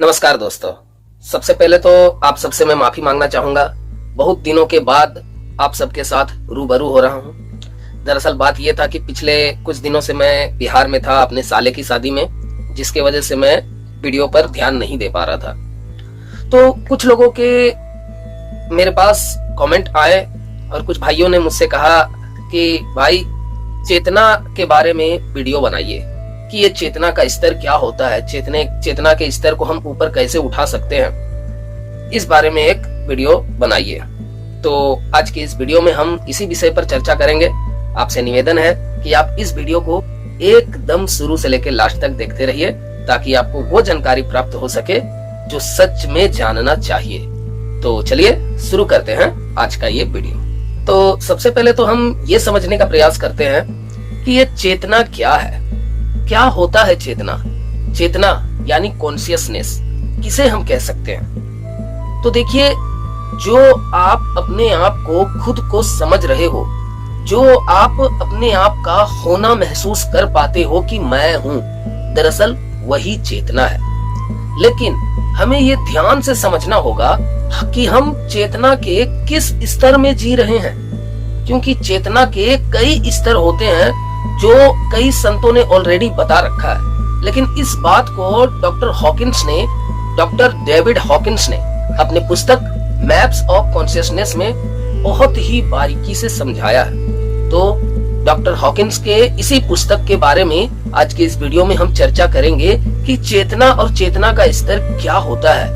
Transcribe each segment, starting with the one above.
नमस्कार दोस्तों, सबसे पहले तो आप सबसे मैं माफी मांगना चाहूंगा। बहुत दिनों के बाद आप सबके साथ रूबरू हो रहा हूं। दरअसल बात यह था कि पिछले कुछ दिनों से मैं बिहार में था अपने साले की शादी में, जिसके वजह से मैं वीडियो पर ध्यान नहीं दे पा रहा था। तो कुछ लोगों के मेरे पास कमेंट आए और कुछ भाइयों ने मुझसे कहा कि भाई चेतना के बारे में वीडियो बनाइए कि ये चेतना का स्तर क्या होता है, चेतना के स्तर को हम ऊपर कैसे उठा सकते हैं, इस बारे में एक वीडियो बनाइए। तो आज की इस वीडियो में हम इसी विषय पर चर्चा करेंगे। आपसे निवेदन है कि आप इस वीडियो को एकदम शुरू से लेकर लास्ट तक देखते रहिए ताकि आपको वो जानकारी प्राप्त हो सके जो सच में जानना चाहिए। तो चलिए शुरू करते हैं आज का ये वीडियो। तो सबसे पहले तो हम ये समझने का प्रयास करते हैं कि ये चेतना क्या है, क्या होता है चेतना। चेतना यानी कॉन्शियसनेस किसे हम कह सकते हैं। तो देखिए, जो आप अपने आप को खुद को समझ रहे हो, जो आप अपने आप का होना महसूस कर पाते हो कि मैं हूं, दरअसल वही चेतना है। लेकिन हमें ये ध्यान से समझना होगा कि हम चेतना के किस स्तर में जी रहे हैं, क्योंकि चेतना के कई स्तर होते हैं जो कई संतों ने ऑलरेडी बता रखा है। लेकिन इस बात को डॉक्टर डेविड हॉकिंस ने अपने पुस्तक मैप्स ऑफ कॉन्शियसनेस में बहुत ही बारीकी से समझाया है। तो डॉक्टर हॉकिंस के इसी पुस्तक के बारे में आज के इस वीडियो में हम चर्चा करेंगे कि चेतना और चेतना का स्तर क्या होता है,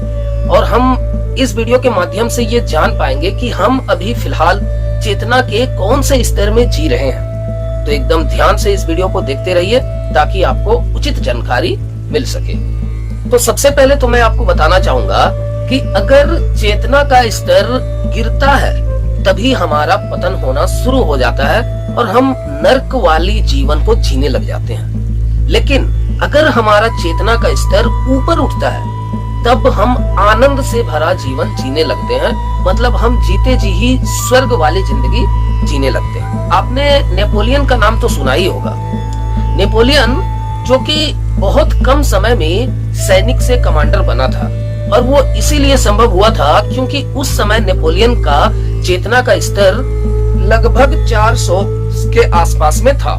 और हम इस वीडियो के माध्यम से ये जान पाएंगे कि हम अभी फिलहाल चेतना के कौन से स्तर में जी रहे हैं। तो एकदम ध्यान से इस वीडियो को देखते रहिए ताकि आपको उचित जानकारी मिल सके। तो सबसे पहले तो मैं आपको बताना चाहूंगा कि अगर चेतना का स्तर गिरता है तभी हमारा पतन होना शुरू हो जाता है और हम नर्क वाली जीवन को जीने लग जाते हैं। लेकिन अगर हमारा चेतना का स्तर ऊपर उठता है तब हम आनंद से भरा जीवन जीने लगते हैं, मतलब हम जीते जी ही स्वर्ग वाली जिंदगी जीने लगते हैं। आपने नेपोलियन का नाम तो सुना ही होगा। नेपोलियन जो कि बहुत कम समय में सैनिक से कमांडर बना था, और वो इसीलिए संभव हुआ था क्योंकि उस समय नेपोलियन का चेतना का स्तर लगभग 400 के आसपास में था,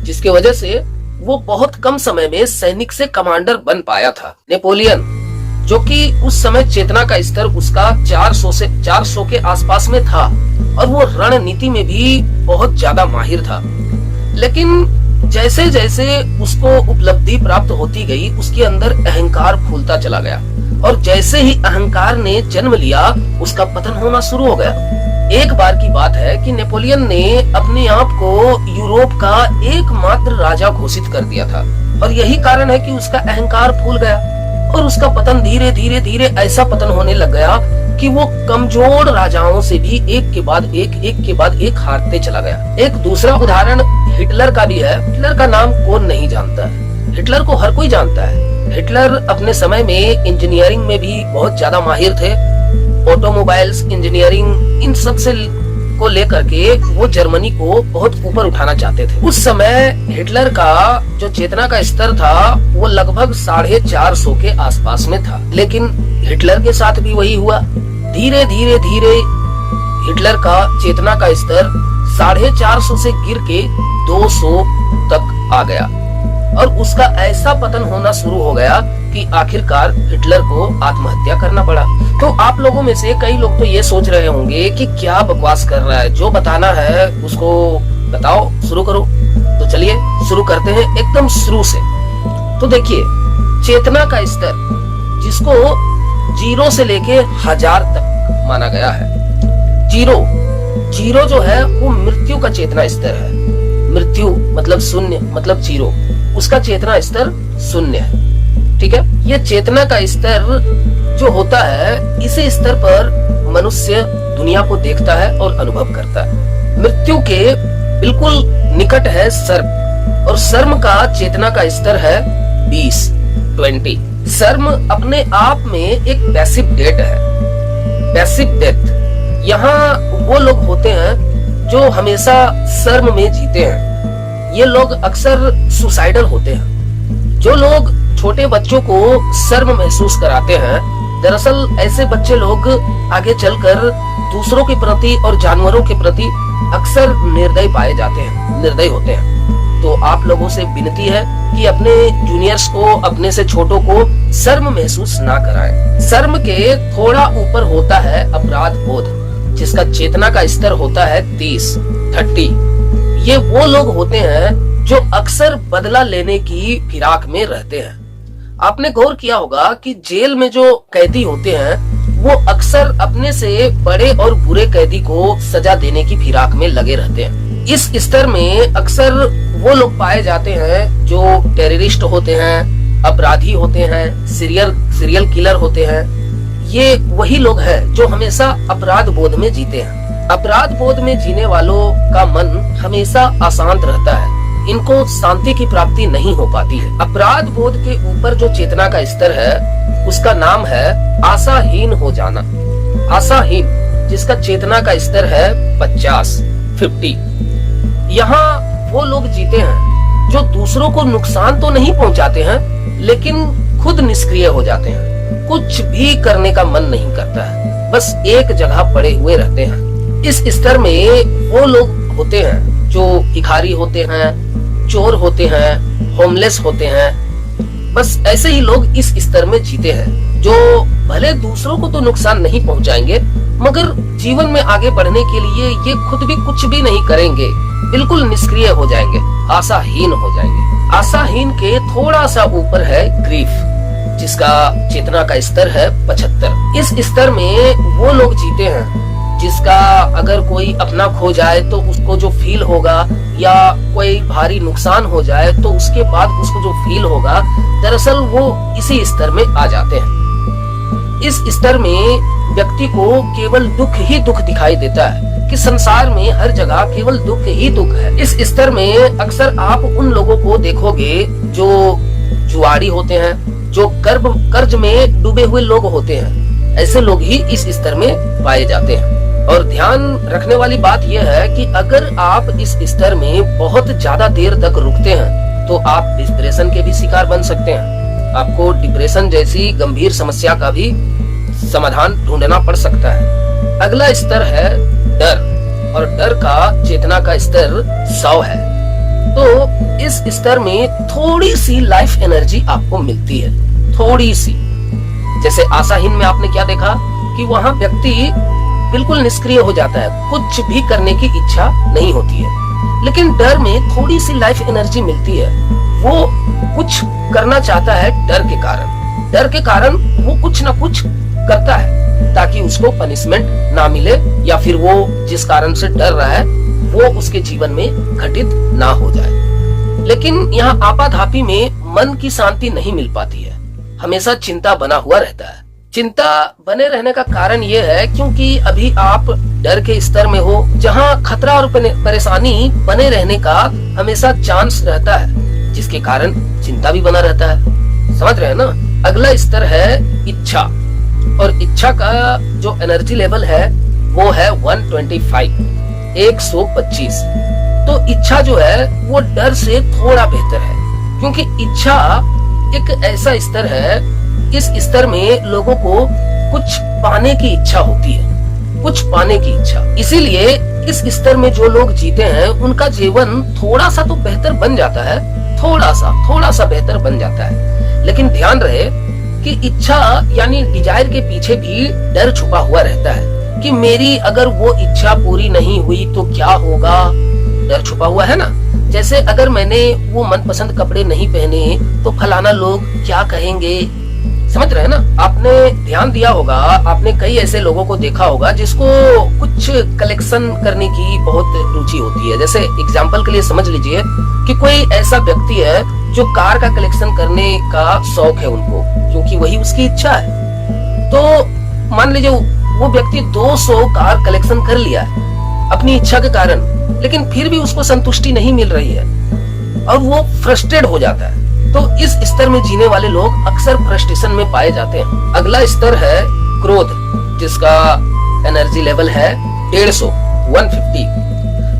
जिसके वजह से वो बहुत कम समय में सैनिक से कमांडर बन पाया था। नेपोलियन जो कि उस समय चेतना का स्तर उसका 400 के आसपास में था, और वो रणनीति में भी बहुत ज्यादा माहिर था। लेकिन जैसे जैसे उसको उपलब्धि प्राप्त होती गई, उसके अंदर अहंकार फूलता चला गया, और जैसे ही अहंकार ने जन्म लिया उसका पतन होना शुरू हो गया। एक बार की बात है कि नेपोलियन ने अपने आप को यूरोप का एकमात्र राजा घोषित कर दिया था, और यही कारण है कि उसका अहंकार फूल गया और उसका पतन धीरे धीरे ऐसा पतन होने लग गया कि वो कमजोर राजाओं से भी एक के बाद एक हारते चला गया। एक दूसरा उदाहरण हिटलर का भी है। हिटलर का नाम कौन नहीं जानता है, हिटलर को हर कोई जानता है। हिटलर अपने समय में इंजीनियरिंग में भी बहुत ज्यादा माहिर थे। ऑटोमोबाइल्स, इंजीनियरिंग, इन सब से को लेकर के वो जर्मनी को बहुत ऊपर उठाना चाहते थे। उस समय हिटलर का जो चेतना का स्तर था वो लगभग 450 के आसपास में था। लेकिन हिटलर के साथ भी वही हुआ। धीरे धीरे हिटलर का चेतना का स्तर 450 से गिर के 200 तक आ गया, और उसका ऐसा पतन होना शुरू हो गया कि आखिरकार हिटलर को आत्महत्या करना पड़ा। तो आप लोगों में से कई लोग तो ये सोच रहे होंगे कि क्या बकवास कर रहा है, जो बताना है उसको बताओ, शुरू करो। तो चलिए शुरू करते हैं एकदम शुरू से। तो देखिए, चेतना का स्तर जिसको 0 से लेके 1000 तक माना गया है। जीरो जो है वो मृत्यु का चेतना स्तर है। मृत्यु मतलब शून्य, मतलब 0, उसका चेतना स्तर 0 है। ठीक है, ये चेतना का स्तर जो होता है, इसी स्तर पर मनुष्य दुनिया को देखता है और अनुभव करता है। मृत्यु के बिल्कुल निकट है सर्प, और सर्म का चेतना का स्तर है 20। सर्म अपने आप में एक पैसिव डेथ है। पैसिव डेथ, यहाँ वो लोग होते हैं जो हमेशा शर्म में जीते हैं। ये लोग अक्सर सुसाइडल होते हैं। जो लोग छोटे बच्चों को शर्म महसूस कराते हैं। दरअसल ऐसे बच्चे लोग आगे चलकर दूसरों के प्रति और जानवरों के प्रति अक्सर निर्दयी पाए जाते हैं, निर्दयी होते हैं। तो आप लोगों से विनती है कि अपने जूनियर्स को, अपने से छोटों को शर्म महसूस ना कराएं। शर्म के थोड़ा ऊपर होता है अपराध बोध, जिसका चेतना का स्तर होता है 30। ये वो लोग होते हैं जो अक्सर बदला लेने की फिराक में रहते हैं। आपने गौर किया होगा कि जेल में जो कैदी होते हैं वो अक्सर अपने से बड़े और बुरे कैदी को सजा देने की फिराक में लगे रहते हैं। इस स्तर में अक्सर वो लोग पाए जाते हैं जो टेररिस्ट होते हैं, अपराधी होते हैं, सीरियल किलर होते हैं। ये वही लोग हैं जो हमेशा अपराध बोध में जीते हैं। अपराध बोध में जीने वालों का मन हमेशा अशांत रहता है, इनको शांति की प्राप्ति नहीं हो पाती है। अपराध बोध के ऊपर जो चेतना का स्तर है उसका नाम है आशाहीन हो जाना। आशाहीन, जिसका चेतना का स्तर है 50। यहाँ वो लोग जीते हैं जो दूसरों को नुकसान तो नहीं पहुंचाते हैं, लेकिन खुद निष्क्रिय हो जाते हैं। कुछ भी करने का मन नहीं करता है, बस एक जगह पड़े हुए रहते हैं। इस स्तर में वो लोग होते हैं जो भिखारी होते हैं, चोर होते हैं, होमलेस होते हैं। बस ऐसे ही लोग इस स्तर में जीते हैं, जो भले दूसरों को तो नुकसान नहीं पहुंचाएंगे, मगर जीवन में आगे बढ़ने के लिए ये खुद भी कुछ भी नहीं करेंगे, बिल्कुल निष्क्रिय हो जाएंगे, आशाहीन हो जाएंगे। आशाहीन के थोड़ा सा ऊपर है ग्रीफ, जिसका चेतना का स्तर है 75। इस स्तर में वो लोग जीते हैं जिसका अगर कोई अपना खो जाए तो उसको जो फील होगा, या कोई भारी नुकसान हो जाए तो उसके बाद उसको जो फील होगा, दरअसल वो इसी स्तर में आ जाते हैं। इस स्तर में व्यक्ति को केवल दुख ही दुख दिखाई देता है कि संसार में हर जगह केवल दुख ही दुख है। इस स्तर में अक्सर आप उन लोगों को देखोगे जो जुआड़ी होते हैं, जो कर्ज में डूबे हुए लोग होते हैं। ऐसे लोग ही इस स्तर में पाए जाते हैं। और ध्यान रखने वाली बात यह है कि अगर आप इस स्तर में बहुत ज्यादा देर तक रुकते हैं तो आप डिप्रेशन के भी शिकार बन सकते हैं। आपको डिप्रेशन जैसी गंभीर समस्या का भी समाधान ढूंढना पड़ सकता है। अगला स्तर है डर, और डर का चेतना का स्तर 100 है। तो इस स्तर में थोड़ी सी लाइफ एनर्जी आपको मिलती है, थोड़ी सी। जैसे आशाहीन में आपने क्या देखा कि वहाँ व्यक्ति बिल्कुल निष्क्रिय हो जाता है, कुछ भी करने की इच्छा नहीं होती है। लेकिन डर में थोड़ी सी लाइफ एनर्जी मिलती है, वो कुछ करना चाहता है डर के कारण। डर के कारण वो कुछ ना कुछ करता है ताकि उसको पनिशमेंट ना मिले, या फिर वो जिस कारण से डर रहा है वो उसके जीवन में घटित ना हो जाए। लेकिन यहाँ आपाधापी में मन की शांति नहीं मिल पाती है, हमेशा चिंता बना हुआ रहता है। चिंता बने रहने का कारण ये है क्योंकि अभी आप डर के स्तर में हो, जहाँ खतरा और परेशानी बने रहने का हमेशा चांस रहता है, जिसके कारण चिंता भी बना रहता है। समझ रहे हैं ना? अगला स्तर है इच्छा, और इच्छा का जो एनर्जी लेवल है वो है 125। तो इच्छा जो है वो डर से थोड़ा बेहतर है, क्योंकि इच्छा एक ऐसा स्तर है, इस स्तर में लोगों को कुछ पाने की इच्छा होती है, कुछ पाने की इच्छा। इसीलिए इस स्तर में जो लोग जीते हैं उनका जीवन थोड़ा सा तो बेहतर बन जाता है, थोड़ा सा बेहतर बन जाता है। लेकिन ध्यान रहे कि इच्छा यानी डिजायर के पीछे भी डर छुपा हुआ रहता है कि मेरी अगर वो इच्छा पूरी नहीं हुई तो क्या होगा, डर छुपा हुआ है ना। जैसे अगर मैंने वो मनपसंद कपड़े नहीं पहने तो फलाना लोग क्या कहेंगे, समझ रहे हैं ना? आपने ध्यान दिया होगा, आपने कई ऐसे लोगों को देखा होगा जिसको कुछ कलेक्शन करने की बहुत रुचि होती है। जैसे एग्जाम्पल के लिए समझ लीजिए कि कोई ऐसा व्यक्ति है जो कार का कलेक्शन करने का शौक है उनको, क्योंकि वही उसकी इच्छा है। तो मान लीजिए वो व्यक्ति 200 कार कलेक्शन कर लिया है अपनी इच्छा के कारण, लेकिन फिर भी उसको संतुष्टि नहीं मिल रही है और वो फ्रस्ट्रेट हो जाता है। तो इस स्तर में जीने वाले लोग अक्सर फ्रस्ट्रेशन में पाए जाते हैं। अगला स्तर है क्रोध, जिसका एनर्जी लेवल है 150।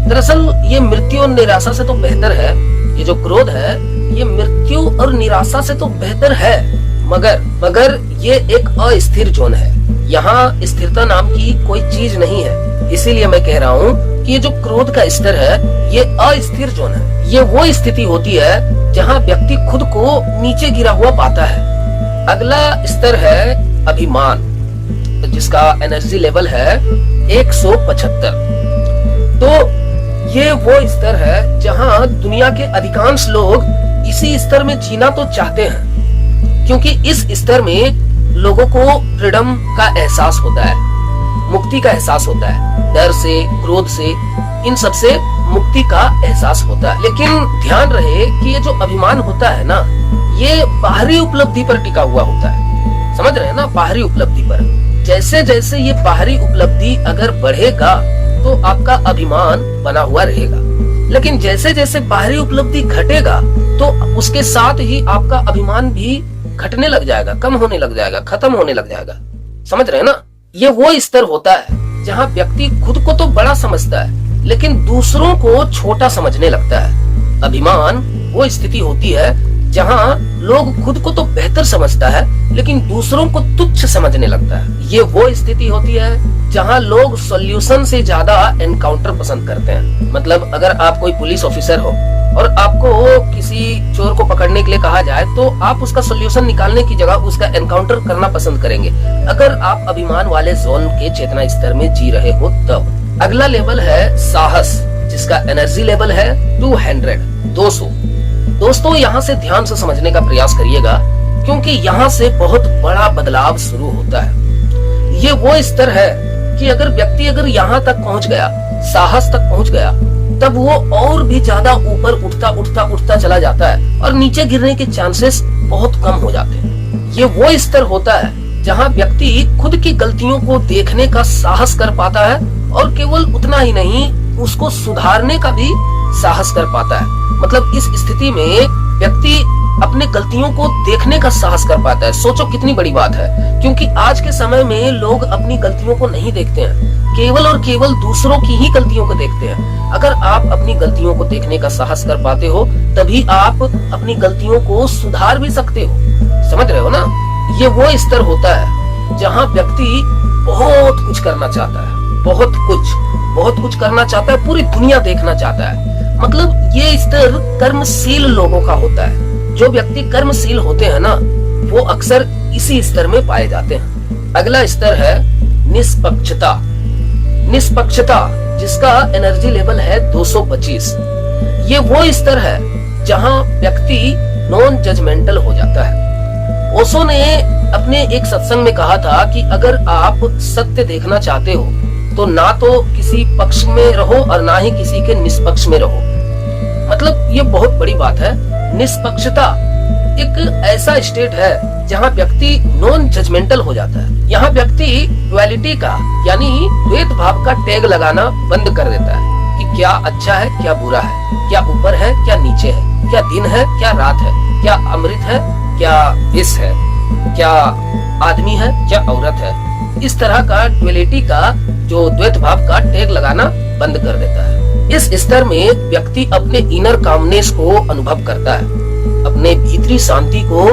दरअसल ये मृत्यु और निराशा से तो बेहतर है। ये जो क्रोध है ये मृत्यु और निराशा से तो बेहतर है, मगर ये एक अस्थिर जोन है। यहाँ स्थिरता नाम की कोई चीज नहीं है। इसीलिए मैं कह रहा हूँ कि ये जो क्रोध का स्तर है ये अस्थिर जोन है। ये वो स्थिति होती है जहाँ व्यक्ति खुद को नीचे गिरा हुआ पाता है। अगला स्तर है अभिमान, जिसका एनर्जी लेवल है 175। तो ये वो स्तर है जहाँ दुनिया के अधिकांश लोग इसी स्तर में जीना तो चाहते हैं, क्योंकि इस स्तर में लोगों को फ्रीडम का एहसास होता है, मुक्ति का एहसास होता है, डर से, क्रोध से, इन सब से मुक्ति का एहसास होता है। लेकिन ध्यान रहे कि ये जो अभिमान होता है ना, ये बाहरी उपलब्धि पर टिका हुआ होता है। समझ रहे हैं ना, बाहरी उपलब्धि पर। जैसे जैसे ये बाहरी उपलब्धि अगर बढ़ेगा तो आपका अभिमान बना हुआ रहेगा, लेकिन जैसे जैसे बाहरी उपलब्धि घटेगा तो उसके साथ ही आपका अभिमान भी घटने लग जाएगा, कम होने लग जाएगा, खत्म होने लग जाएगा। समझ रहे हैं ना, ये वो स्तर होता है जहाँ व्यक्ति खुद को तो बड़ा समझता है लेकिन दूसरों को छोटा समझने लगता है। अभिमान वो स्थिति होती है जहाँ लोग खुद को तो बेहतर समझता है लेकिन दूसरों को तुच्छ समझने लगता है। ये वो स्थिति होती है जहाँ लोग सॉल्यूशन से ज्यादा एनकाउंटर पसंद करते हैं। मतलब अगर आप कोई पुलिस ऑफिसर हो और आपको किसी चोर को पकड़ने के लिए कहा जाए तो आप उसका सॉल्यूशन निकालने की जगह उसका एनकाउंटर करना पसंद करेंगे, अगर आप अभिमान वाले जोन के चेतना स्तर में जी रहे हो तब। अगला लेवल है साहस, जिसका एनर्जी लेवल है 200। दोस्तों यहाँ से ध्यान से समझने का प्रयास करिएगा, क्योंकि यहाँ से बहुत बड़ा बदलाव शुरू होता है। ये वो स्तर है कि अगर व्यक्ति यहाँ तक पहुँच गया, साहस तक पहुँच गया, तब वो और भी ज्यादा ऊपर उठता चला जाता है और नीचे गिरने के चांसेस बहुत कम हो जाते हैं। ये वो स्तर होता है जहाँ व्यक्ति खुद की गलतियों को देखने का साहस कर पाता है और केवल उतना ही नहीं, उसको सुधारने का भी साहस कर पाता है। मतलब इस स्थिति में व्यक्ति अपने गलतियों को देखने का साहस कर पाता है। सोचो कितनी बड़ी बात है, क्योंकि आज के समय में लोग अपनी गलतियों को नहीं देखते हैं, केवल और केवल दूसरों की ही गलतियों को देखते हैं। अगर आप अपनी गलतियों को देखने का साहस कर पाते हो तभी आप अपनी गलतियों को सुधार भी सकते हो। समझ रहे हो ना, ये वो स्तर होता है जहाँ व्यक्ति बहुत कुछ करना चाहता है, बहुत कुछ करना चाहता है, पूरी दुनिया देखना चाहता है। मतलब ये स्तर कर्मशील लोगों का होता है। जो व्यक्ति कर्मशील होते हैं ना, वो अक्सर इसी स्तर में पाए जाते हैं। अगला स्तर है निष्पक्षता, जिसका एनर्जी लेवल है 225। ये वो स्तर है जहां व्यक्ति नॉन जजमेंटल हो जाता है। ओशो ने अपने एक सत्संग में कहा था कि अगर आप सत्य देखना चाहते हो तो ना तो किसी पक्ष में रहो और ना ही किसी के निष्पक्ष में रहो। मतलब ये बहुत बड़ी बात है। निष्पक्षता एक ऐसा स्टेट है जहाँ व्यक्ति नॉन जजमेंटल हो जाता है। यहाँ व्यक्ति ड्युअलिटी का यानी द्वैत भाव का टैग लगाना बंद कर देता है कि क्या अच्छा है, क्या बुरा है, क्या ऊपर है, क्या नीचे है, क्या दिन है, क्या रात है, क्या अमृत है, क्या विष है, क्या आदमी है, क्या औरत है। इस तरह का ड्युअलिटी का जो द्वैत भाव का टैग लगाना बंद कर देता है। इस स्तर में व्यक्ति अपने इनर कामनेस को अनुभव करता है, अपने भीतरी शांति को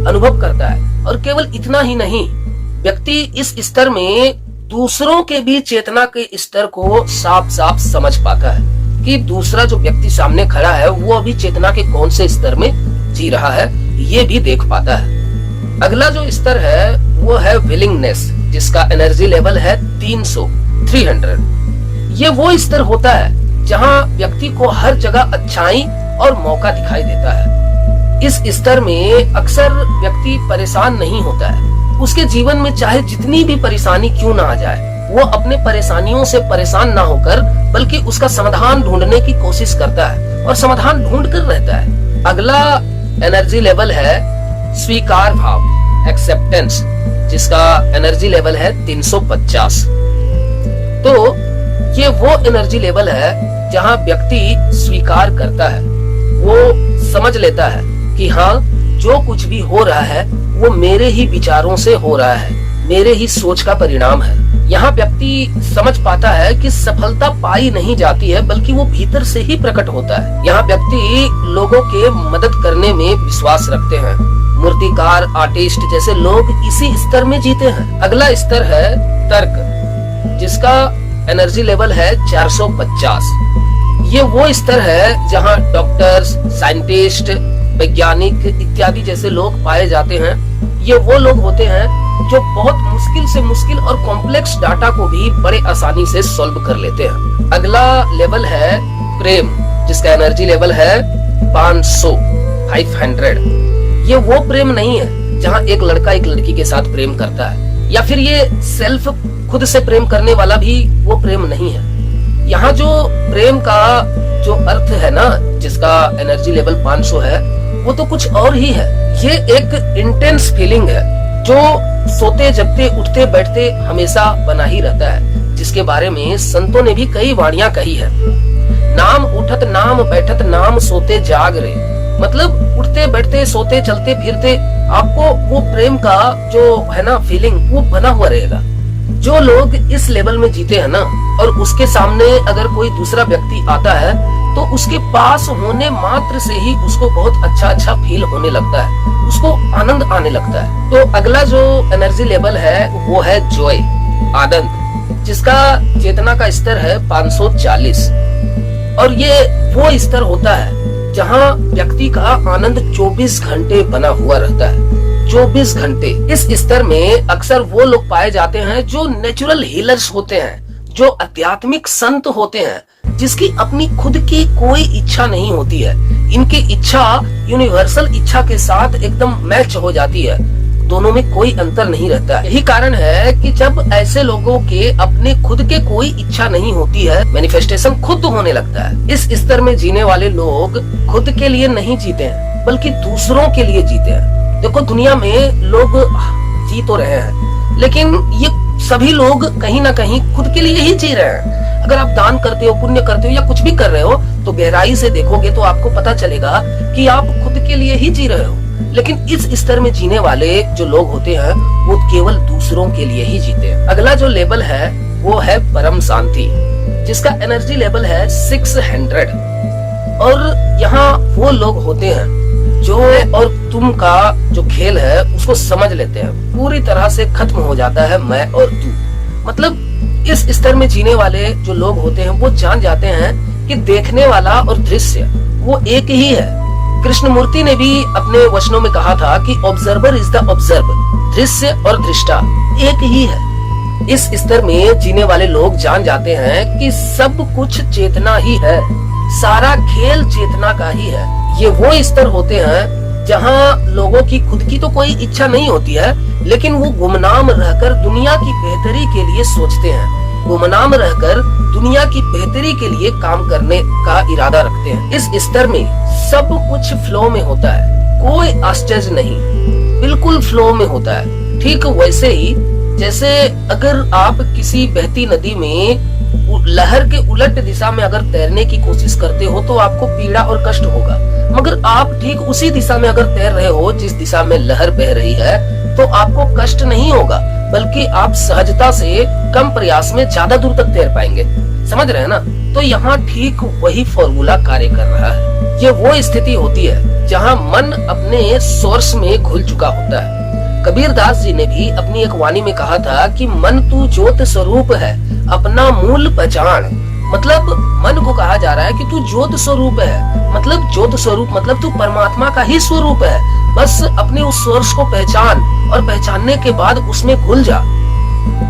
अनुभव करता है। और केवल इतना ही नहीं, व्यक्ति इस स्तर में दूसरों के भी चेतना के स्तर को साफ साफ समझ पाता है कि दूसरा जो व्यक्ति सामने खड़ा है वो अभी चेतना के कौन से स्तर में जी रहा है, ये भी देख पाता है। अगला जो स्तर है वो है विलिंगनेस, जिसका एनर्जी लेवल है 300। ये वो स्तर होता है जहाँ व्यक्ति को हर जगह अच्छाई और मौका दिखाई देता है। इस स्तर में अक्सर व्यक्ति परेशान नहीं होता है। उसके जीवन में चाहे जितनी भी परेशानी क्यों ना आ जाए, वो अपने परेशानियों से परेशान ना होकर बल्कि उसका समाधान ढूंढने की कोशिश करता है और समाधान ढूंढ कर रहता है। अगला एनर्जी लेवल है स्वीकार भाव, एक्सेप्टेंस, जिसका एनर्जी लेवल है 350। तो ये वो एनर्जी लेवल है जहाँ व्यक्ति स्वीकार करता है, वो समझ लेता है कि हाँ, जो कुछ भी हो रहा है वो मेरे ही विचारों से हो रहा है, मेरे ही सोच का परिणाम है। यहाँ व्यक्ति समझ पाता है कि सफलता पाई नहीं जाती है, बल्कि वो भीतर से ही प्रकट होता है। यहाँ व्यक्ति लोगों के मदद करने में विश्वास रखते हैं। मूर्तिकार, आर्टिस्ट जैसे लोग इसी स्तर में जीते हैं। अगला स्तर है तर्क, जिसका एनर्जी लेवल है 450। ये वो स्तर है जहाँ डॉक्टर्स, साइंटिस्ट, वैज्ञानिक इत्यादि जैसे लोग पाए जाते हैं। ये वो लोग होते हैं जो बहुत मुश्किल से मुश्किल और कॉम्प्लेक्स डाटा को भी बड़े आसानी से सॉल्व कर लेते हैं। अगला लेवल है प्रेम, जिसका एनर्जी लेवल है 500। ये वो प्रेम नहीं है जहाँ एक लड़का एक लड़की के साथ प्रेम करता है, या फिर ये सेल्फ खुद से प्रेम करने वाला भी वो प्रेम नहीं है। यहाँ जो प्रेम का जो अर्थ है ना, जिसका एनर्जी लेवल 500 है, वो तो कुछ और ही है। ये एक इंटेंस फीलिंग है जो सोते जगते उठते बैठते हमेशा बना ही रहता है, जिसके बारे में संतों ने भी कई वाणियां कही है। नाम उठत नाम बैठत नाम सोते जाग रे, मतलब उठते बैठते सोते चलते फिरते आपको वो प्रेम का जो है ना फीलिंग वो बना हुआ रहेगा। जो लोग इस लेवल में जीते हैं ना, और उसके सामने अगर कोई दूसरा व्यक्ति आता है तो उसके पास होने मात्र से ही उसको बहुत अच्छा फील होने लगता है, उसको आनंद आने लगता है। तो अगला जो एनर्जी लेवल है वो है जॉय, आनंद, जिसका चेतना का स्तर है 540। और ये वो स्तर होता है जहाँ व्यक्ति का आनंद 24 घंटे बना हुआ रहता है। 24 घंटे। इस स्तर में अक्सर वो लोग पाए जाते हैं जो नेचुरल हीलर्स होते हैं, जो आध्यात्मिक संत होते हैं, जिसकी अपनी खुद की कोई इच्छा नहीं होती है। इनकी इच्छा यूनिवर्सल इच्छा के साथ एकदम मैच हो जाती है, दोनों में कोई अंतर नहीं रहता। यही कारण है कि जब ऐसे लोगों के अपने खुद के कोई इच्छा नहीं होती है, मैनिफेस्टेशन खुद होने लगता है। इस स्तर में जीने वाले लोग खुद के लिए नहीं जीते हैं, बल्कि दूसरों के लिए जीते हैं। देखो, दुनिया में लोग जी तो रहे हैं, लेकिन ये सभी लोग कहीं ना कहीं खुद के लिए ही जी रहे हैं। अगर आप दान करते हो, पुण्य करते हो या कुछ भी कर रहे हो, तो गहराई से देखोगे तो आपको पता चलेगा कि आप खुद के लिए ही जी रहे हो। लेकिन इस स्तर में जीने वाले जो लोग होते हैं वो केवल दूसरों के लिए ही जीते हैं। अगला जो लेवल है वो है परम शांति, जिसका एनर्जी लेवल है 600। और यहाँ वो लोग होते हैं जो और तुम का जो खेल है उसको समझ लेते हैं। पूरी तरह से खत्म हो जाता है मैं और तू। मतलब इस स्तर में जीने वाले जो लोग होते हैं वो जान जाते हैं कि देखने वाला और दृश्य वो एक ही है। कृष्णमूर्ति ने भी अपने वचनों में कहा था कि ऑब्जर्वर इज द ऑब्जर्व, दृश्य और दृष्टा एक ही है। इस स्तर में जीने वाले लोग जान जाते हैं कि सब कुछ चेतना ही है, सारा खेल चेतना का ही है। ये वो स्तर होते हैं जहाँ लोगों की खुद की तो कोई इच्छा नहीं होती है, लेकिन वो गुमनाम रहकर दुनिया की बेहतरी के लिए सोचते हैं, गुमनाम रहकर दुनिया की बेहतरी के लिए काम करने का इरादा रखते हैं। इस स्तर में सब कुछ फ्लो में होता है, कोई आश्चर्य नहीं, बिल्कुल फ्लो में होता है। ठीक वैसे ही जैसे अगर आप किसी बहती नदी में लहर के उलट दिशा में अगर तैरने की कोशिश करते हो तो आपको पीड़ा और कष्ट होगा, मगर आप ठीक उसी दिशा में अगर तैर रहे हो जिस दिशा में लहर बह रही है तो आपको कष्ट नहीं होगा, बल्कि आप सहजता से कम प्रयास में ज्यादा दूर तक तैर पाएंगे। समझ रहे हैं ना? तो यहाँ ठीक वही फॉर्मूला कार्य कर रहा है। ये वो स्थिति होती है जहाँ मन अपने सोर्स में घुल चुका होता है। कबीर दास जी ने भी अपनी एक वाणी में कहा था कि मन तू ज्योत स्वरूप है, अपना मूल पहचान। मतलब मन को कहा जा रहा है कि तू ज्योत स्वरूप है, मतलब ज्योत स्वरूप मतलब तू परमात्मा का ही स्वरूप है। बस अपने उस सोर्स को पहचान और पहचानने के बाद उसमें घुल जा।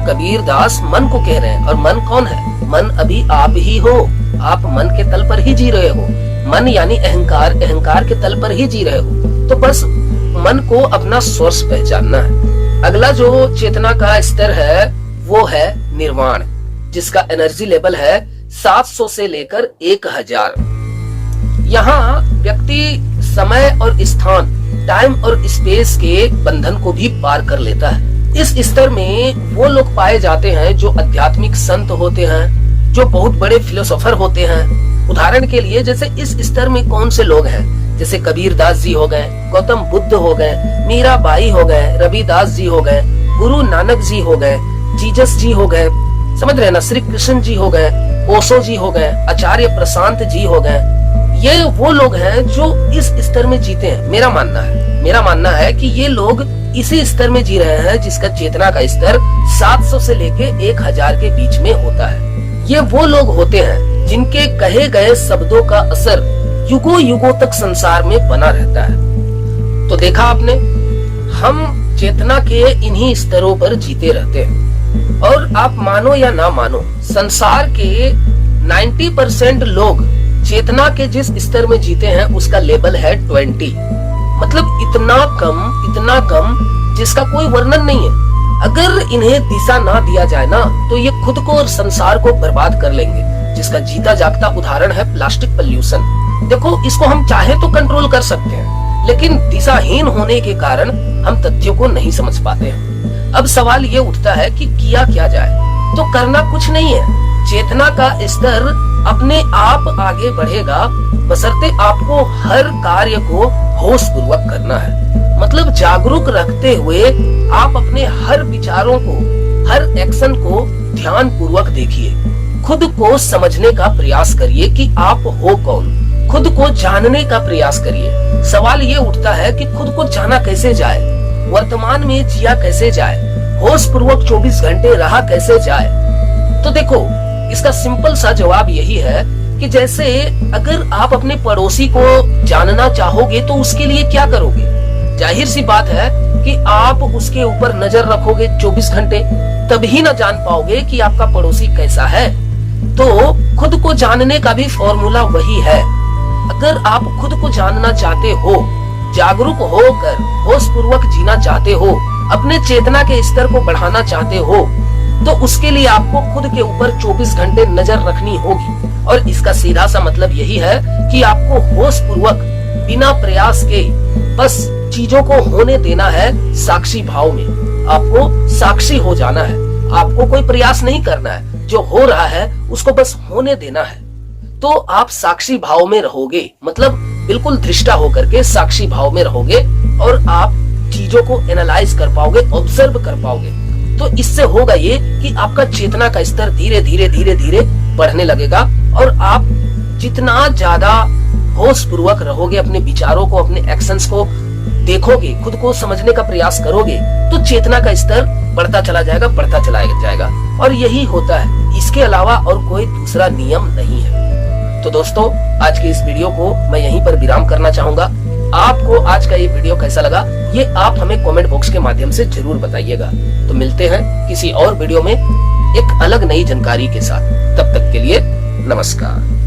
कबीर दास मन को कह रहे हैं, और मन कौन है? मन अभी आप ही हो, आप मन के तल पर ही जी रहे हो। मन यानी अहंकार, अहंकार के तल पर ही जी रहे हो। तो बस मन को अपना सोर्स पहचानना है। अगला जो चेतना का स्तर है वो है निर्वाण, जिसका एनर्जी लेवल है 700 से लेकर 1000। यहाँ व्यक्ति समय और स्थान, टाइम और स्पेस के बंधन को भी पार कर लेता है। इस स्तर में वो लोग पाए जाते हैं जो आध्यात्मिक संत होते हैं, जो बहुत बड़े फिलोसोफर होते हैं। उदाहरण के लिए जैसे इस स्तर में कौन से लोग हैं, जैसे कबीर दास जी हो गए, गौतम बुद्ध हो गए, मीराबाई हो गए, रविदास जी हो गए, गुरु नानक जी हो गए, जीसस जी हो गए, समझ रहे हैं ना, श्री कृष्ण जी हो गए, ओशो जी हो गए, आचार्य प्रशांत जी हो गए, ये वो लोग हैं जो इस स्तर में जीते हैं। मेरा मानना है कि ये लोग इसी स्तर में जी रहे हैं जिसका चेतना का स्तर 700 से लेके 1000 के बीच में होता है। ये वो लोग होते हैं जिनके कहे गए शब्दों का असर युगों युगों तक संसार में बना रहता है। तो देखा आपने, हम चेतना के इन्हीं स्तरों पर जीते रहते हैं। और आप मानो या ना मानो, संसार के 90% लोग चेतना के जिस स्तर में जीते हैं उसका लेवल है 20। मतलब इतना कम जिसका कोई वर्णन नहीं है। अगर इन्हें दिशा ना दिया जाए ना तो ये खुद को और संसार को बर्बाद कर लेंगे, जिसका जीता जागता उदाहरण है प्लास्टिक पॉल्यूशन। देखो, इसको हम चाहे तो कंट्रोल कर सकते हैं, लेकिन दिशाहीन होने के कारण हम तथ्यों को नहीं समझ पाते हैं। अब सवाल ये उठता है कि किया क्या जाए। तो करना कुछ नहीं है, चेतना का स्तर अपने आप आगे बढ़ेगा, बशर्ते आपको हर कार्य को होश पूर्वक करना है। मतलब जागरूक रखते हुए आप अपने हर विचारों को, हर एक्शन को ध्यान पूर्वक देखिए। खुद को समझने का प्रयास करिए कि आप हो कौन, खुद को जानने का प्रयास करिए। सवाल ये उठता है कि खुद को जाना कैसे जाए, वर्तमान में जिया कैसे जाए, होश पूर्वक 24 घंटे रहा कैसे जाए। तो देखो, इसका सिंपल सा जवाब यही है कि जैसे अगर आप अपने पड़ोसी को जानना चाहोगे तो उसके लिए क्या करोगे। जाहिर सी बात है कि आप उसके ऊपर नजर रखोगे 24 घंटे, तभी न जान पाओगे कि आपका पड़ोसी कैसा है। तो खुद को जानने का भी फॉर्मूला वही है। अगर आप खुद को जानना चाहते हो, जागरूक होकर होश पूर्वक जीना चाहते हो, अपने चेतना के स्तर को बढ़ाना चाहते हो, तो उसके लिए आपको खुद के ऊपर 24 घंटे नजर रखनी होगी। और इसका सीधा सा मतलब यही है कि आपको होश पूर्वक बिना प्रयास के बस चीजों को होने देना है। साक्षी भाव में आपको साक्षी हो जाना है, आपको कोई प्रयास नहीं करना है, जो हो रहा है उसको बस होने देना है। तो आप साक्षी भाव में रहोगे, मतलब बिल्कुल दृष्टा होकर के साक्षी भाव में रहोगे और आप चीजों को एनालाइज कर पाओगे, ऑब्जर्व कर पाओगे। तो इससे होगा ये कि आपका चेतना का स्तर धीरे धीरे बढ़ने लगेगा और आप जितना ज्यादा होश पूर्वक रहोगे, अपने विचारों को, अपने एक्शंस को देखोगे, खुद को समझने का प्रयास करोगे, तो चेतना का स्तर बढ़ता चला जाएगा। और यही होता है, इसके अलावा और कोई दूसरा नियम नहीं है। तो दोस्तों, आज के इस वीडियो को मैं यहीं पर विराम करना चाहूंगा। आपको आज का ये वीडियो कैसा लगा, ये आप हमें कमेंट बॉक्स के माध्यम से जरूर बताइएगा। तो मिलते हैं किसी और वीडियो में एक अलग नई जानकारी के साथ। तब तक के लिए नमस्कार।